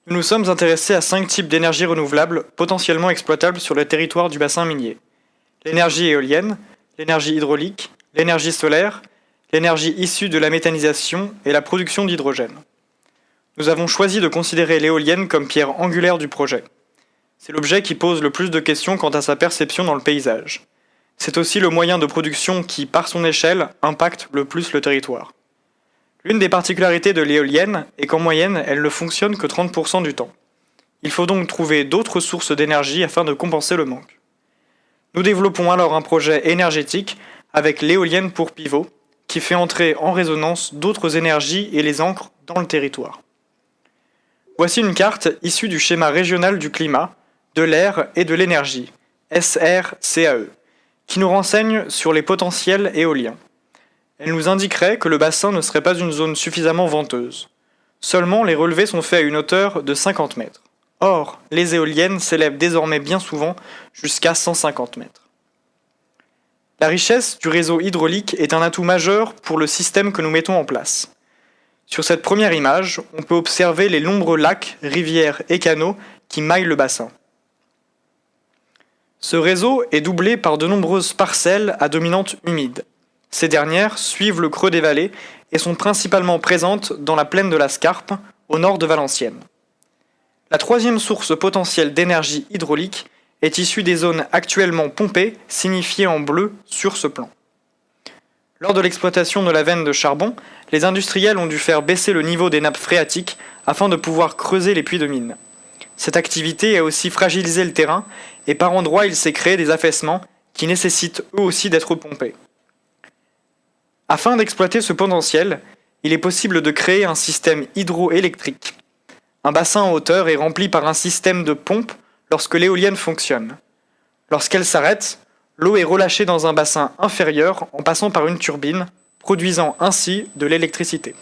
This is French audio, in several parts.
Nous nous sommes intéressés à 5 types d'énergie renouvelable potentiellement exploitables sur le territoire du bassin minier. L'énergie éolienne, l'énergie hydraulique, l'énergie solaire, l'énergie issue de la méthanisation et la production d'hydrogène. Nous avons choisi de considérer l'éolienne comme pierre angulaire du projet. C'est l'objet qui pose le plus de questions quant à sa perception dans le paysage. C'est aussi le moyen de production qui, par son échelle, impacte le plus le territoire. L'une des particularités de l'éolienne est qu'en moyenne, elle ne fonctionne que 30% du temps. Il faut donc trouver d'autres sources d'énergie afin de compenser le manque. Nous développons alors un projet énergétique avec l'éolienne pour pivot, qui fait entrer en résonance d'autres énergies et les ancre dans le territoire. Voici une carte issue du schéma régional du climat, de l'air et de l'énergie, SRCAE, qui nous renseigne sur les potentiels éoliens. Elle nous indiquerait que le bassin ne serait pas une zone suffisamment venteuse. Seulement, les relevés sont faits à une hauteur de 50 mètres. Or, les éoliennes s'élèvent désormais bien souvent jusqu'à 150 mètres. La richesse du réseau hydraulique est un atout majeur pour le système que nous mettons en place. Sur cette première image, on peut observer les nombreux lacs, rivières et canaux qui maillent le bassin. Ce réseau est doublé par de nombreuses parcelles à dominante humide. Ces dernières suivent le creux des vallées et sont principalement présentes dans la plaine de la Scarpe, au nord de Valenciennes. La troisième source potentielle d'énergie hydraulique est issue des zones actuellement pompées, signifiées en bleu sur ce plan. Lors de l'exploitation de la veine de charbon, les industriels ont dû faire baisser le niveau des nappes phréatiques afin de pouvoir creuser les puits de mine. Cette activité a aussi fragilisé le terrain et par endroits il s'est créé des affaissements qui nécessitent eux aussi d'être pompés. Afin d'exploiter ce potentiel, il est possible de créer un système hydroélectrique. Un bassin en hauteur est rempli par un système de pompe lorsque l'éolienne fonctionne. Lorsqu'elle s'arrête, l'eau est relâchée dans un bassin inférieur en passant par une turbine, produisant ainsi de l'électricité.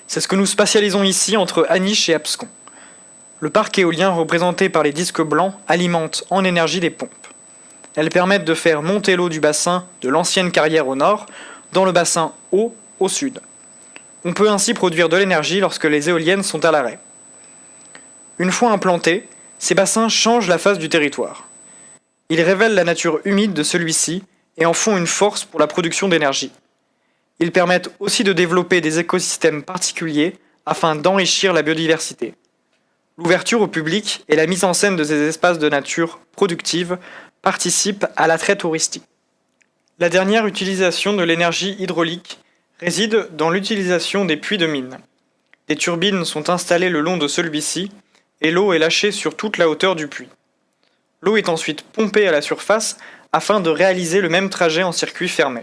C'est ce que nous spatialisons ici entre Aniche et Abscon. Le parc éolien représenté par les disques blancs alimente en énergie des pompes. Elles permettent de faire monter l'eau du bassin de l'ancienne carrière au nord, dans le bassin haut au sud. On peut ainsi produire de l'énergie lorsque les éoliennes sont à l'arrêt. Une fois implantés, ces bassins changent la face du territoire. Ils révèlent la nature humide de celui-ci et en font une force pour la production d'énergie. Ils permettent aussi de développer des écosystèmes particuliers afin d'enrichir la biodiversité. L'ouverture au public et la mise en scène de ces espaces de nature productive participent à l'attrait touristique. La dernière utilisation de l'énergie hydraulique réside dans l'utilisation des puits de mine. Des turbines sont installées le long de celui-ci et l'eau est lâchée sur toute la hauteur du puits. L'eau est ensuite pompée à la surface afin de réaliser le même trajet en circuit fermé.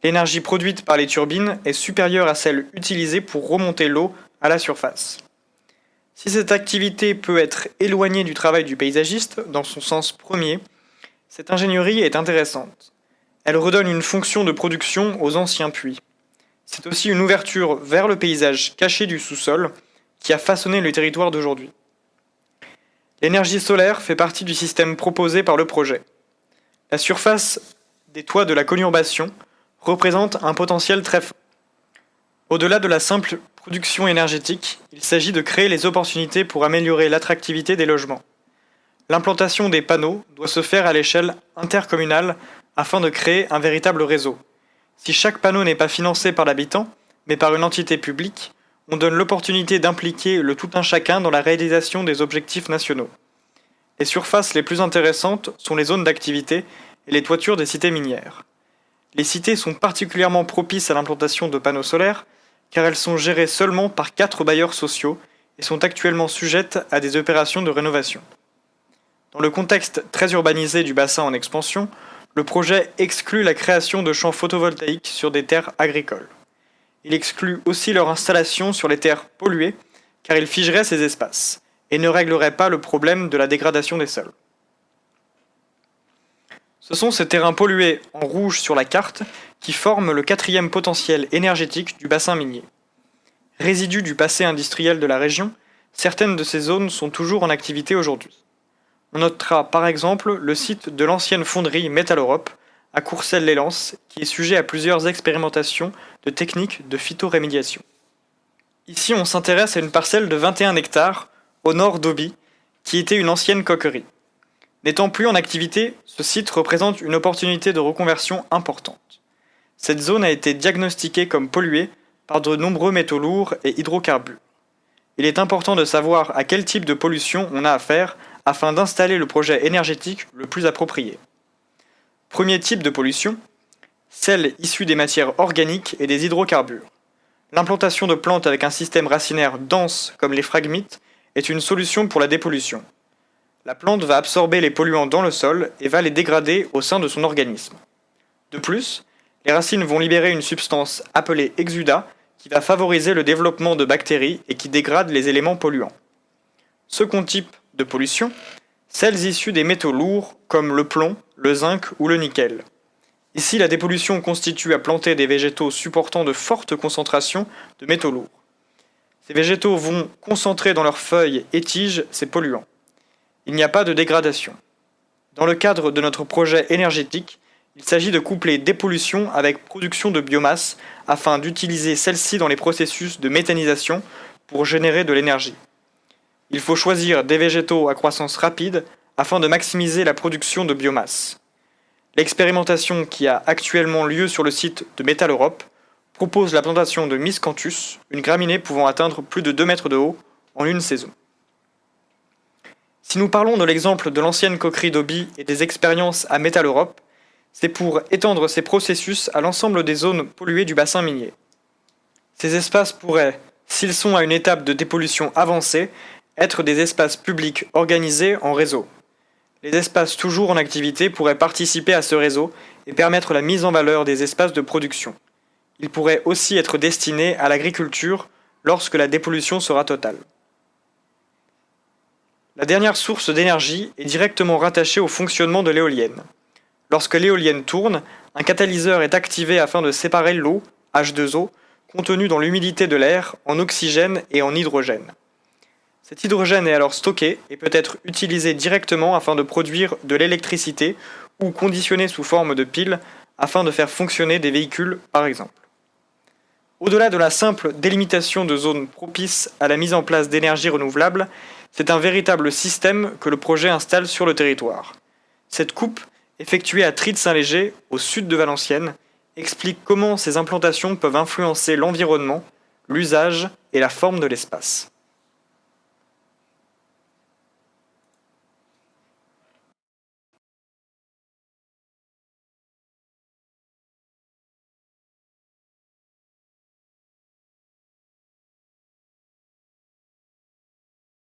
L'énergie produite par les turbines est supérieure à celle utilisée pour remonter l'eau à la surface. Si cette activité peut être éloignée du travail du paysagiste, dans son sens premier, cette ingénierie est intéressante. Elle redonne une fonction de production aux anciens puits. C'est aussi une ouverture vers le paysage caché du sous-sol qui a façonné le territoire d'aujourd'hui. L'énergie solaire fait partie du système proposé par le projet. La surface des toits de la conurbation représente un potentiel très fort. Au-delà de la simple production énergétique, il s'agit de créer les opportunités pour améliorer l'attractivité des logements. L'implantation des panneaux doit se faire à l'échelle intercommunale afin de créer un véritable réseau. Si chaque panneau n'est pas financé par l'habitant, mais par une entité publique, on donne l'opportunité d'impliquer le tout un chacun dans la réalisation des objectifs nationaux. Les surfaces les plus intéressantes sont les zones d'activité et les toitures des cités minières. Les cités sont particulièrement propices à l'implantation de panneaux solaires car elles sont gérées seulement par 4 bailleurs sociaux et sont actuellement sujettes à des opérations de rénovation. Dans le contexte très urbanisé du bassin en expansion, le projet exclut la création de champs photovoltaïques sur des terres agricoles. Il exclut aussi leur installation sur les terres polluées, car il figerait ces espaces, et ne réglerait pas le problème de la dégradation des sols. Ce sont ces terrains pollués en rouge sur la carte qui forment le 4e potentiel énergétique du bassin minier. Résidus du passé industriel de la région, certaines de ces zones sont toujours en activité aujourd'hui. On notera par exemple le site de l'ancienne fonderie Métal Europe à Courcelles-lès-Lens qui est sujet à plusieurs expérimentations de techniques de phytorémédiation. Ici, on s'intéresse à une parcelle de 21 hectares, au nord d'Auby, qui était une ancienne coquerie. N'étant plus en activité, ce site représente une opportunité de reconversion importante. Cette zone a été diagnostiquée comme polluée par de nombreux métaux lourds et hydrocarbures. Il est important de savoir à quel type de pollution on a affaire afin d'installer le projet énergétique le plus approprié. Premier type de pollution, celle issue des matières organiques et des hydrocarbures. L'implantation de plantes avec un système racinaire dense comme les phragmites est une solution pour la dépollution. La plante va absorber les polluants dans le sol et va les dégrader au sein de son organisme. De plus, les racines vont libérer une substance appelée exudat qui va favoriser le développement de bactéries et qui dégrade les éléments polluants. Second type de pollution, celles issues des métaux lourds comme le plomb, le zinc ou le nickel. Ici, la dépollution constitue à planter des végétaux supportant de fortes concentrations de métaux lourds. Ces végétaux vont concentrer dans leurs feuilles et tiges ces polluants. Il n'y a pas de dégradation. Dans le cadre de notre projet énergétique, il s'agit de coupler dépollution avec production de biomasse afin d'utiliser celle-ci dans les processus de méthanisation pour générer de l'énergie. Il faut choisir des végétaux à croissance rapide afin de maximiser la production de biomasse. L'expérimentation qui a actuellement lieu sur le site de Metal Europe propose la plantation de Miscanthus, une graminée pouvant atteindre plus de 2 mètres de haut en une saison. Si nous parlons de l'exemple de l'ancienne coquerie d'Auby et des expériences à Metal Europe, c'est pour étendre ces processus à l'ensemble des zones polluées du bassin minier. Ces espaces pourraient, s'ils sont à une étape de dépollution avancée, être des espaces publics organisés en réseau. Les espaces toujours en activité pourraient participer à ce réseau et permettre la mise en valeur des espaces de production. Ils pourraient aussi être destinés à l'agriculture lorsque la dépollution sera totale. La dernière source d'énergie est directement rattachée au fonctionnement de l'éolienne. Lorsque l'éolienne tourne, un catalyseur est activé afin de séparer l'eau, H2O, contenue dans l'humidité de l'air, en oxygène et en hydrogène. Cet hydrogène est alors stocké et peut être utilisé directement afin de produire de l'électricité ou conditionné sous forme de piles afin de faire fonctionner des véhicules par exemple. Au-delà de la simple délimitation de zones propices à la mise en place d'énergies renouvelables, c'est un véritable système que le projet installe sur le territoire. Cette coupe, effectuée à Trie-de-Saint-Léger, au sud de Valenciennes, explique comment ces implantations peuvent influencer l'environnement, l'usage et la forme de l'espace.